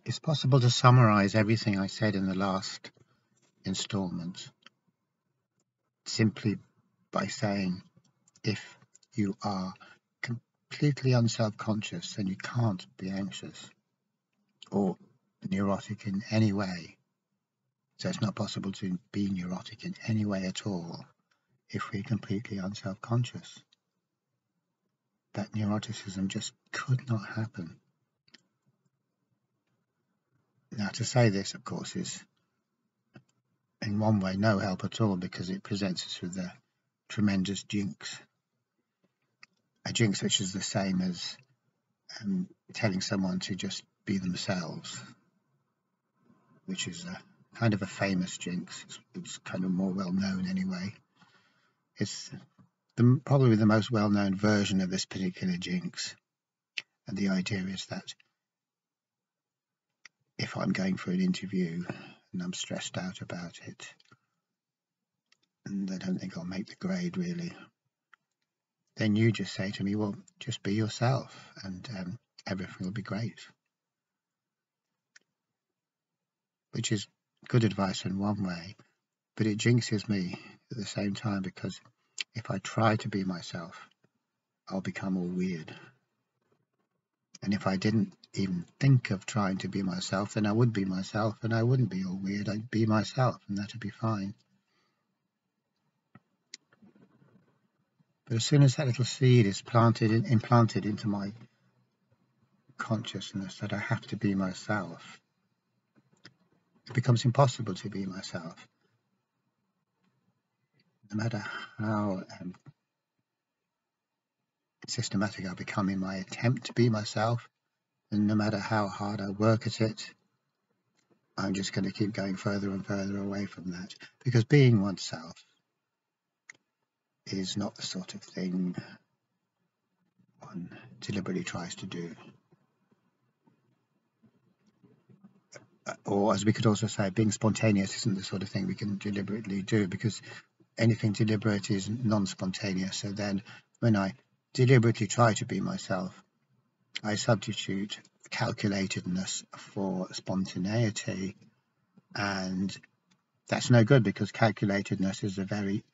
It's possible to summarize everything I said in the last installment simply by saying if you are completely unself-conscious, then you can't be anxious or neurotic in any way. So it's not possible to be neurotic in any way at all if we're completely unself-conscious. That neuroticism just could not happen. Now, to say this, of course, is in one way no help at all, because it presents us with a tremendous jinx. A jinx which is the same as telling someone to just be themselves, which is a kind of a famous jinx. It's kind of more well known anyway. It's probably the most well known version of this particular jinx, and the idea is that if I'm going for an interview and I'm stressed out about it and I don't think I'll make the grade really, then you just say to me, well, just be yourself and everything will be great. Which is good advice in one way, but it jinxes me at the same time, because if I try to be myself, I'll become all weird. And if I didn't even think of trying to be myself, then I would be myself and I wouldn't be all weird. I'd be myself and that'd be fine. But as soon as that little seed is implanted into my consciousness that I have to be myself, it becomes impossible to be myself. No matter how systematic I become in my attempt to be myself, and no matter how hard I work at it, I'm just going to keep going further and further away from that, because being oneself is not the sort of thing one deliberately tries to do. Or, as we could also say, being spontaneous isn't the sort of thing we can deliberately do, because anything deliberate is non-spontaneous. So then when I deliberately try to be myself, I substitute calculatedness for spontaneity, and that's no good, because calculatedness is the very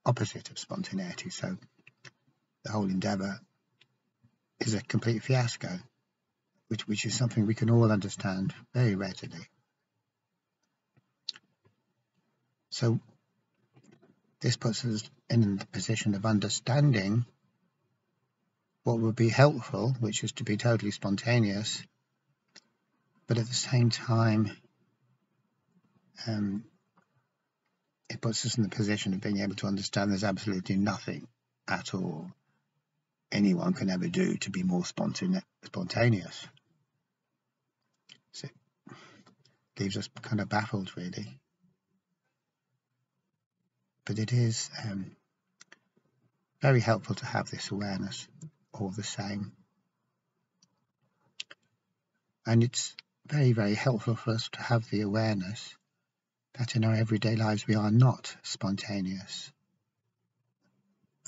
opposite of spontaneity. So the whole endeavour is a complete fiasco, which is something we can all understand very readily. So this puts us in the position of understanding what would be helpful, which is to be totally spontaneous, but at the same time it puts us in the position of being able to understand there's absolutely nothing at all anyone can ever do to be more spontaneous. So it leaves us kind of baffled, really. But it is very helpful to have this awareness all the same. And it's very, very helpful for us to have the awareness that in our everyday lives we are not spontaneous.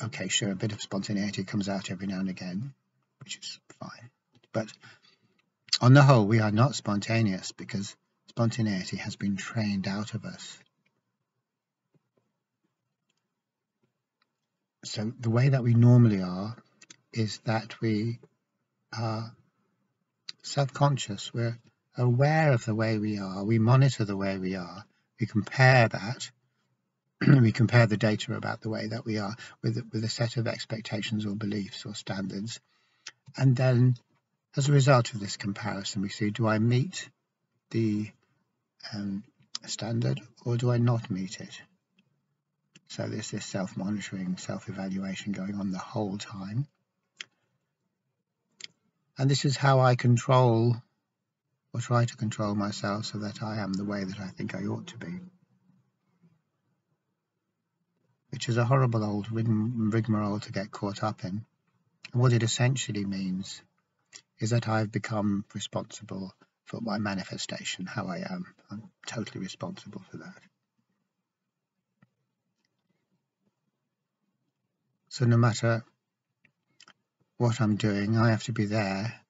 Okay, sure, a bit of spontaneity comes out every now and again, which is fine. But on the whole, we are not spontaneous, because spontaneity has been trained out of us. So the way that we normally are is that we are self-conscious. We're aware of the way we are. We monitor the way we are. We compare that. We compare the data about the way that we are with a set of expectations or beliefs or standards. And then as a result of this comparison, we see, do I meet the standard or do I not meet it? So there's this self-monitoring, self-evaluation going on the whole time. And this is how I control, or try to control, myself so that I am the way that I think I ought to be. Which is a horrible old rigmarole to get caught up in. And what it essentially means is that I've become responsible for my manifestation, how I am. I'm totally responsible for that. So no matter what I'm doing, I have to be there,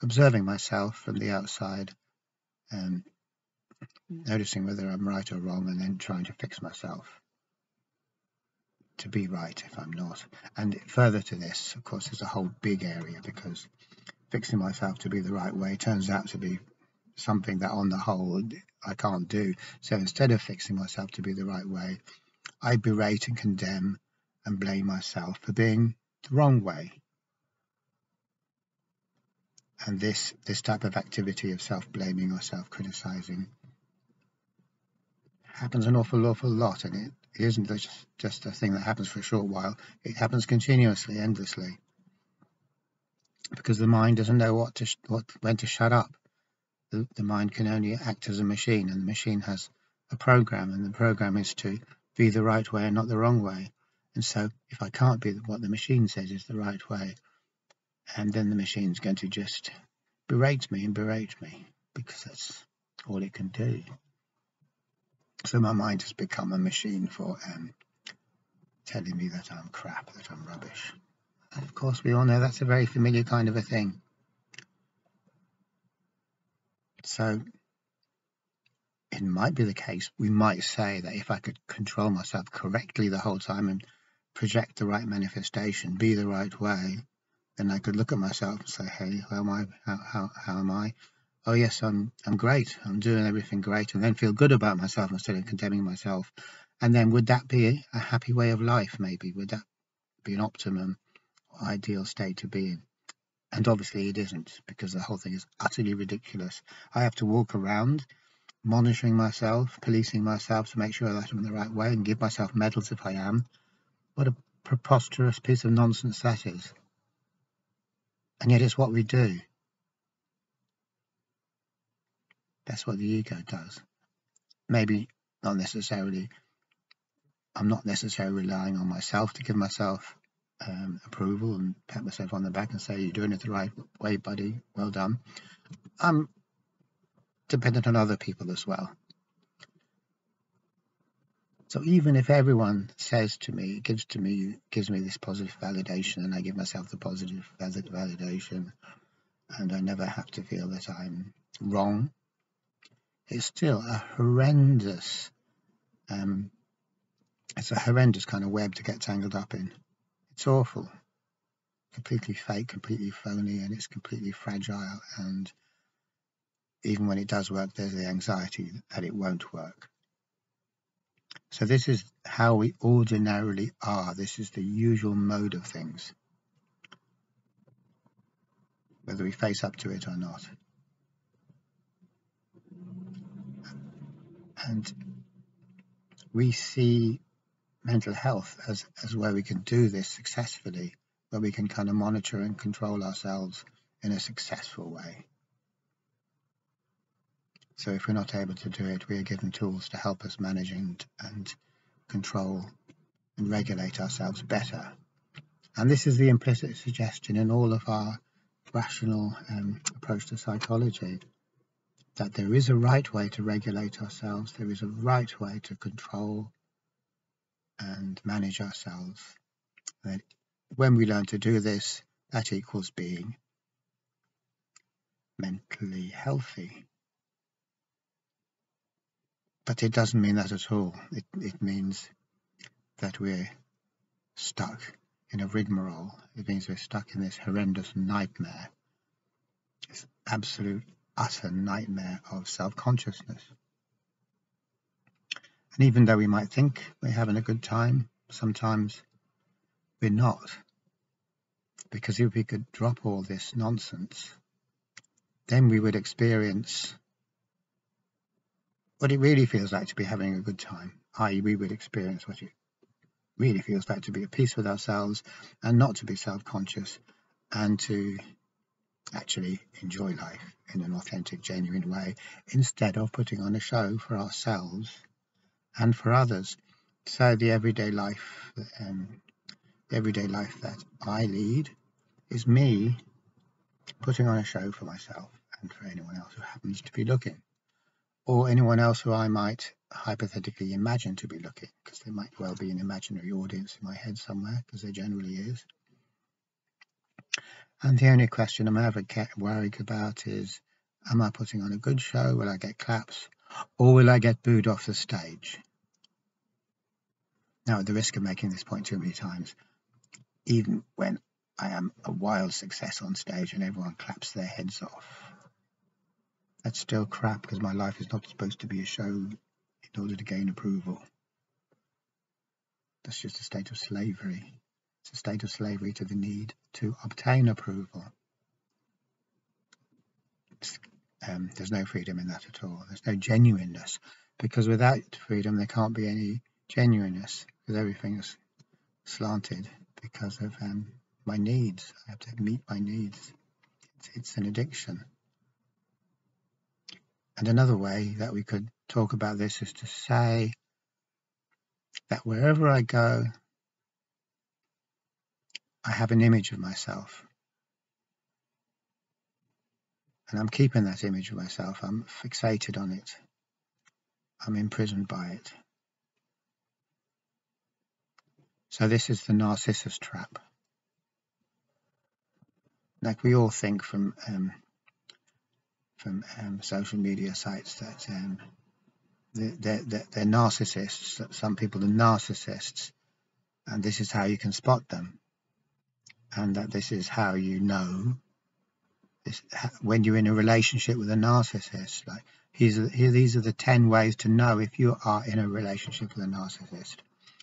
observing myself from the outside, noticing whether I'm right or wrong, and then trying to fix myself to be right if I'm not. And further to this, of course, there's a whole big area, because fixing myself to be the right way turns out to be something that on the whole I can't do. So instead of fixing myself to be the right way, I berate and condemn and blame myself for being the wrong way. And this type of activity of self-blaming or self-criticizing happens an awful lot, and it isn't just a thing that happens for a short while. It happens continuously, endlessly, because the mind doesn't know when to shut up. The mind can only act as a machine, and the machine has a program, and the program is to be the right way and not the wrong way. And so if I can't be what the machine says is the right way, and then the machine's going to just berate me, because that's all it can do. So my mind has become a machine for telling me that I'm crap, that I'm rubbish. And of course, we all know that's a very familiar kind of a thing. So it might be the case, we might say, that if I could control myself correctly the whole time and project the right manifestation, be the right way, then I could look at myself and say, hey, how am I? How am I? Oh yes, I'm great. I'm doing everything great, and then feel good about myself instead of condemning myself. And then would that be a happy way of life? Maybe would that be an optimum, ideal state to be in? And obviously it isn't, because the whole thing is utterly ridiculous. I have to walk around monitoring myself, policing myself to make sure that I'm in the right way, and give myself medals if I am. What a preposterous piece of nonsense that is. And yet it's what we do. That's what the ego does. Maybe not necessarily. I'm not necessarily relying on myself to give myself approval and pat myself on the back and say, you're doing it the right way, buddy, well done. I'm dependent on other people as well. So even if everyone says to me, gives me this positive validation, and I give myself the positive validation, and I never have to feel that I'm wrong, it's still a horrendous it's a horrendous kind of web to get tangled up in. It's awful, completely fake, completely phony, and it's completely fragile. And even when it does work, there's the anxiety that it won't work. So this is how we ordinarily are. This is the usual mode of things, whether we face up to it or not. And we see mental health as where we can do this successfully, where we can kind of monitor and control ourselves in a successful way. So if we're not able to do it, we are given tools to help us manage and control and regulate ourselves better. And this is the implicit suggestion in all of our rational approach to psychology, that there is a right way to regulate ourselves, there is a right way to control and manage ourselves. And when we learn to do this, that equals being mentally healthy. But it doesn't mean that at all. It means that we're stuck in a rigmarole. It means we're stuck in this horrendous nightmare, this absolute, utter nightmare of self-consciousness. And even though we might think we're having a good time, sometimes we're not. Because if we could drop all this nonsense, then we would experience what it really feels like to be having a good time, i.e. we would experience what it really feels like to be at peace with ourselves and not to be self-conscious, and to actually enjoy life in an authentic, genuine way, instead of putting on a show for ourselves and for others. So the everyday life that I lead is me putting on a show for myself and for anyone else who happens to be looking, or anyone else who I might hypothetically imagine to be looking, because there might well be an imaginary audience in my head somewhere, because there generally is. And the only question I'm ever worried about is, am I putting on a good show? Will I get claps? Or will I get booed off the stage? Now, at the risk of making this point too many times, even when I am a wild success on stage and everyone claps their heads off, that's still crap, because my life is not supposed to be a show in order to gain approval. That's just a state of slavery. It's a state of slavery to the need to obtain approval. There's no freedom in that at all. There's no genuineness, because without freedom there can't be any genuineness, because everything is slanted because of my needs. I have to meet my needs. It's an addiction. And another way that we could talk about this is to say that wherever I go, I have an image of myself. And I'm keeping that image of myself. I'm fixated on it. I'm imprisoned by it. So this is the Narcissus trap. Like we all think from social media sites that they're narcissists. Some people are narcissists, and this is how you can spot them, and that this is how you know when you're in a relationship with a narcissist. Like these are the 10 ways to know if you are in a relationship with a narcissist.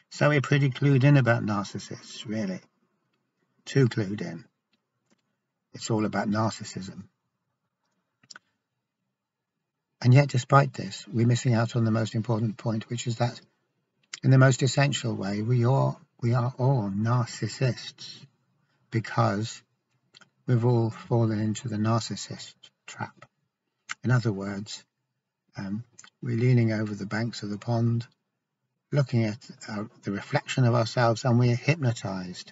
So we're pretty clued in about narcissists, really. Too clued in. It's all about narcissism. And yet, despite this, we're missing out on the most important point, which is that in the most essential way, we are all narcissists, because we've all fallen into the narcissist trap. In other words, we're leaning over the banks of the pond, looking at the reflection of ourselves, and we're hypnotized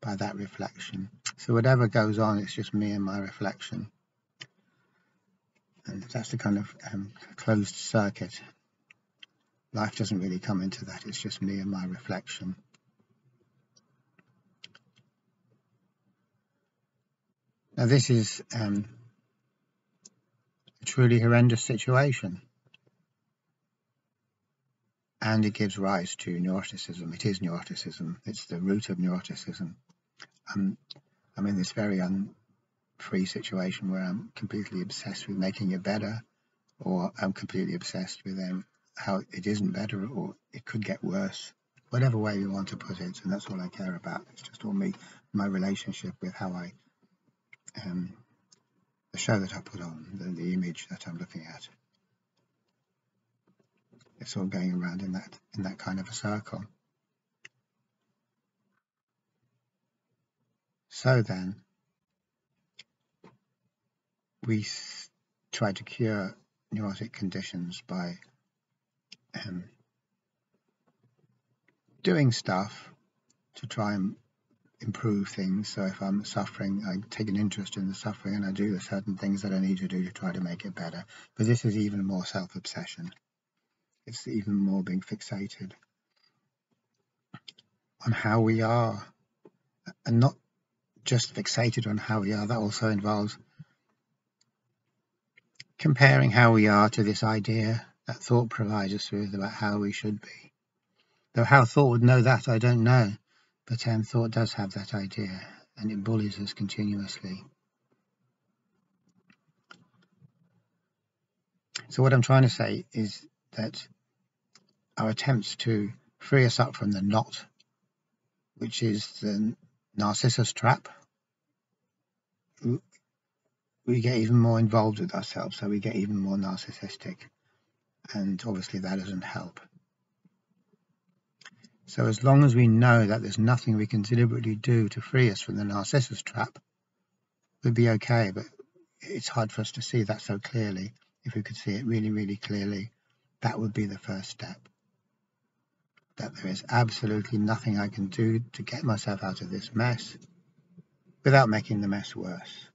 by that reflection. So whatever goes on, it's just me and my reflection. And that's the kind of closed circuit. Life doesn't really come into that. It's just me and my reflection. Now this is a truly horrendous situation. And it gives rise to neuroticism. It is neuroticism. It's the root of neuroticism. I'm in this very free situation where I'm completely obsessed with making it better, or I'm completely obsessed with how it isn't better, or it could get worse, whatever way you want to put it. And that's all I care about. It's just all me, my relationship with how I the show that I put on, the image that I'm looking at. It's all going around in that kind of a circle. So then we try to cure neurotic conditions by doing stuff to try and improve things. So if I'm suffering, I take an interest in the suffering and I do the certain things that I need to do to try to make it better. But this is even more self-obsession. It's even more being fixated on how we are, and not just fixated on how we are. That also involves comparing how we are to this idea that thought provides us with about how we should be. Though how thought would know that, I don't know. But thought does have that idea, and it bullies us continuously. So what I'm trying to say is that our attempts to free us up from the knot, which is the Narcissus trap, we get even more involved with ourselves, so we get even more narcissistic, and obviously that doesn't help. So as long as we know that there's nothing we can deliberately do to free us from the Narcissus trap, we'd be okay. But it's hard for us to see that so clearly. If we could see it really, really clearly, that would be the first step. That there is absolutely nothing I can do to get myself out of this mess without making the mess worse,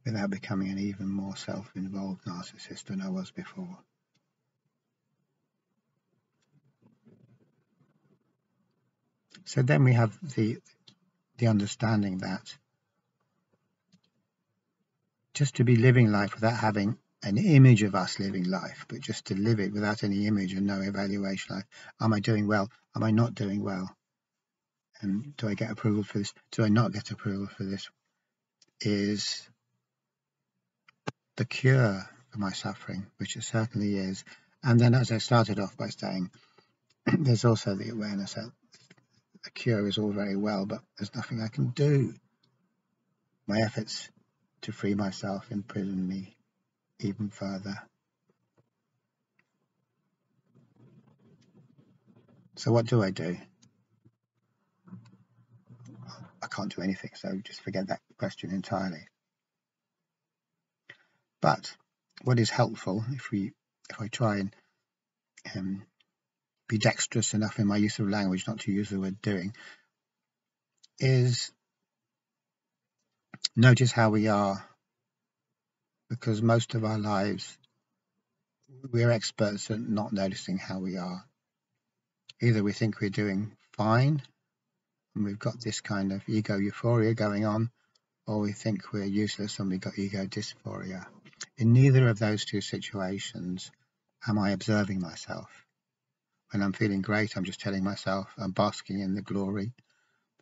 without becoming an even more self-involved narcissist than I was before. So then we have the understanding that just to be living life without having an image of us living life, but just to live it without any image and no evaluation. Like, am I doing well? Am I not doing well? And do I get approval for this? Do I not get approval for this? Is the cure for my suffering, which it certainly is. And then, as I started off by saying, there's also the awareness that the cure is all very well, but there's nothing I can do. My efforts to free myself imprison me even further. So what do? I can't do anything, so just forget that question entirely. But what is helpful, if I try and be dexterous enough in my use of language not to use the word doing, is notice how we are, because most of our lives we're experts at not noticing how we are. Either we think we're doing fine and we've got this kind of ego euphoria going on, or we think we're useless and we've got ego dysphoria. In neither of those two situations am I observing myself. When I'm feeling great, I'm just telling myself I'm basking in the glory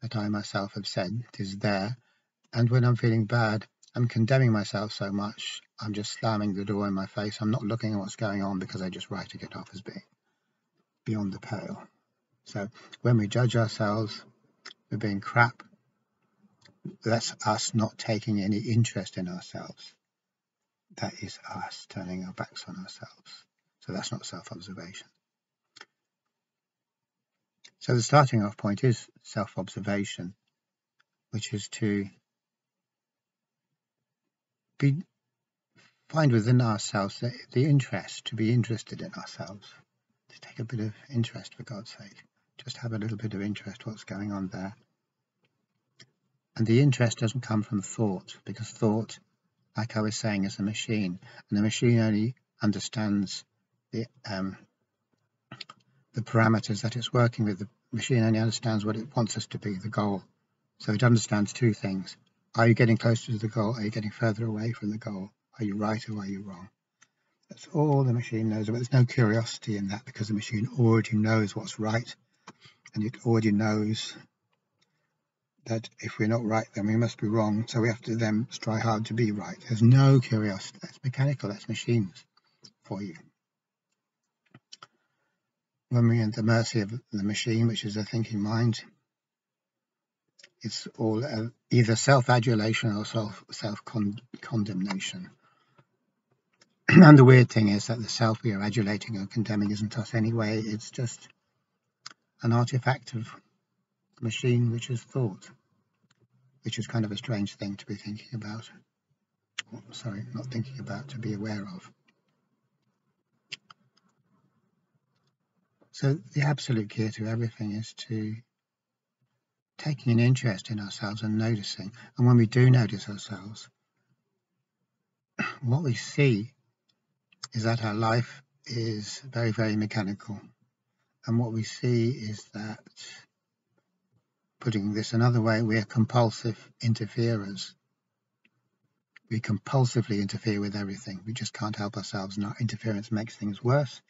that I myself have said is there. And when I'm feeling bad, I'm condemning myself so much, I'm just slamming the door in my face. I'm not looking at what's going on because I just write it off as being beyond the pale. So when we judge ourselves for being crap, that's us not taking any interest in ourselves. That is us turning our backs on ourselves. So that's not self-observation. So the starting off point is self-observation, which is to find within ourselves the interest, to be interested in ourselves, to take a bit of interest, for God's sake. Just have a little bit of interest what's going on there. And the interest doesn't come from thought, because thought, like I was saying, is a machine, and the machine only understands the parameters that it's working with. The machine only understands what it wants us to be, the goal. So it understands two things. Are you getting closer to the goal? Are you getting further away from the goal? Are you right or are you wrong? That's all the machine knows. But there's no curiosity in that, because the machine already knows what's right, and it already knows that if we're not right, then we must be wrong. So we have to then try hard to be right. There's no curiosity. That's mechanical. That's machines for you. When we're at the mercy of the machine, which is a thinking mind, it's all either self-adulation or self-condemnation. And the weird thing is that the self we are adulating or condemning isn't us anyway. It's just an artifact of the machine, which is thought, which is kind of a strange thing to be thinking about. Sorry, not thinking about, to be aware of. So the absolute key to everything is to taking an interest in ourselves and noticing. And when we do notice ourselves, what we see is that our life is very, very mechanical. And what we see is that, putting this another way, we are compulsive interferers. We compulsively interfere with everything. We just can't help ourselves, and our interference makes things worse.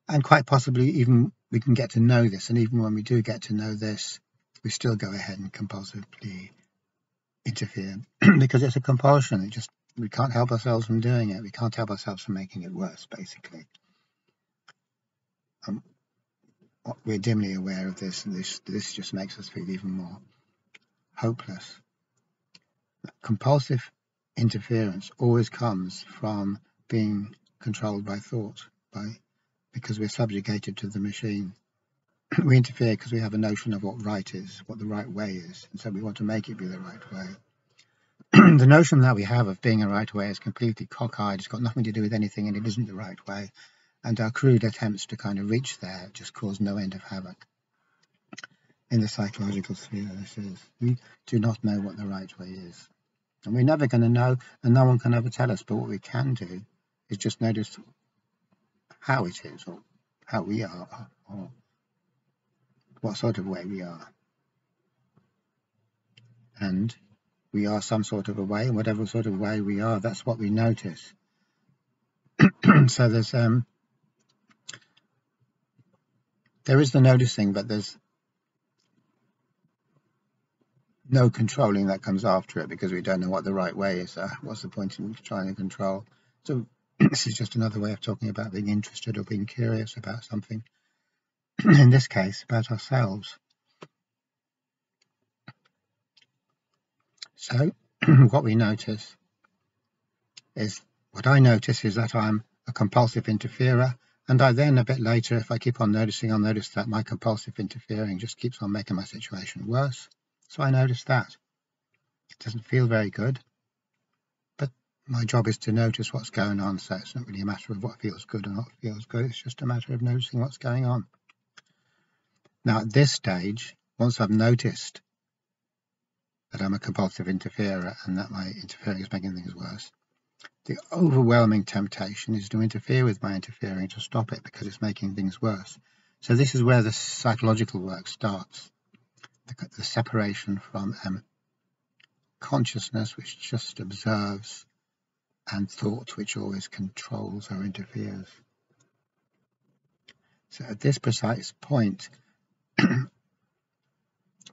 And quite possibly even we can get to know this, and even when we do get to know this, we still go ahead and compulsively interfere because it's a compulsion. We can't help ourselves from doing it. We can't help ourselves from making it worse, basically. We're dimly aware of this, and this just makes us feel even more hopeless. Compulsive interference always comes from being controlled by thought, because we're subjugated to the machine. We interfere because we have a notion of what right is, what the right way is, and so we want to make it be the right way. The notion that we have of being a right way is completely cockeyed. It's got nothing to do with anything, and it isn't the right way. And our crude attempts to kind of reach there just cause no end of havoc. In the psychological sphere, we do not know what the right way is. And we're never going to know, and no one can ever tell us. But what we can do is just notice how it is, or how we are, or what sort of way we are. And we are some sort of a way, and whatever sort of way we are, that's what we notice. So there is the noticing, but there's no controlling that comes after it, because we don't know what the right way is. What's the point in trying to control? So this is just another way of talking about being interested or being curious about something. In this case, about ourselves. So what we notice is, what I notice is that I'm a compulsive interferer, and I then, a bit later, if I keep on noticing, I'll notice that my compulsive interfering just keeps on making my situation worse. So I notice that. It doesn't feel very good, but my job is to notice what's going on, so it's not really a matter of what feels good or not feels good, it's just a matter of noticing what's going on. Now at this stage, once I've noticed that I'm a compulsive interferer and that my interfering is making things worse, the overwhelming temptation is to interfere with my interfering, to stop it, because it's making things worse. So this is where the psychological work starts, the separation from consciousness, which just observes, and thought, which always controls or interferes. So at this precise point,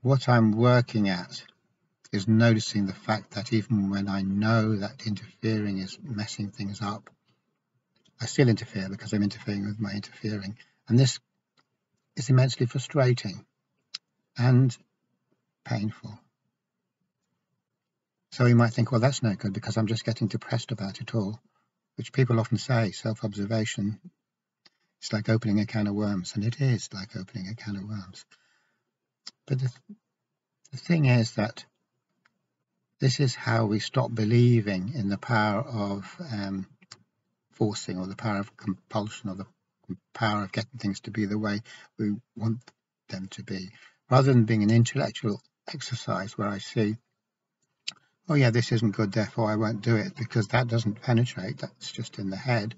what I'm working at is noticing the fact that even when I know that interfering is messing things up, I still interfere because I'm interfering with my interfering. And this is immensely frustrating and painful. So you might think, well, that's no good because I'm just getting depressed about it all, which people often say, self-observation, it's like opening a can of worms, and it is like opening a can of worms. But the thing is that this is how we stop believing in the power of forcing, or the power of compulsion, or the power of getting things to be the way we want them to be, rather than being an intellectual exercise where I see, oh yeah, this isn't good, therefore I won't do it, because that doesn't penetrate, that's just in the head.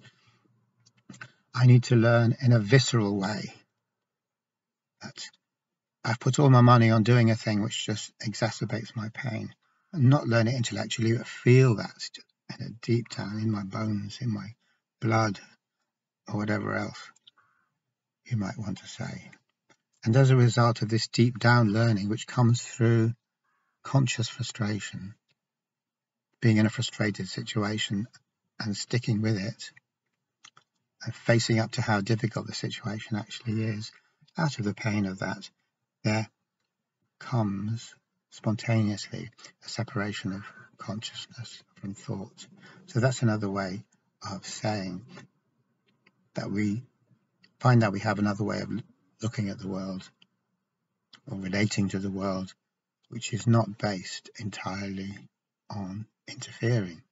I need to learn in a visceral way that I've put all my money on doing a thing which just exacerbates my pain, and not learn it intellectually, but feel that deep down in my bones, in my blood, or whatever else you might want to say. And as a result of this deep down learning, which comes through conscious frustration, being in a frustrated situation and sticking with it, and facing up to how difficult the situation actually is, out of the pain of that, there comes spontaneously a separation of consciousness from thought. So that's another way of saying that we find that we have another way of looking at the world or relating to the world, which is not based entirely on interfering.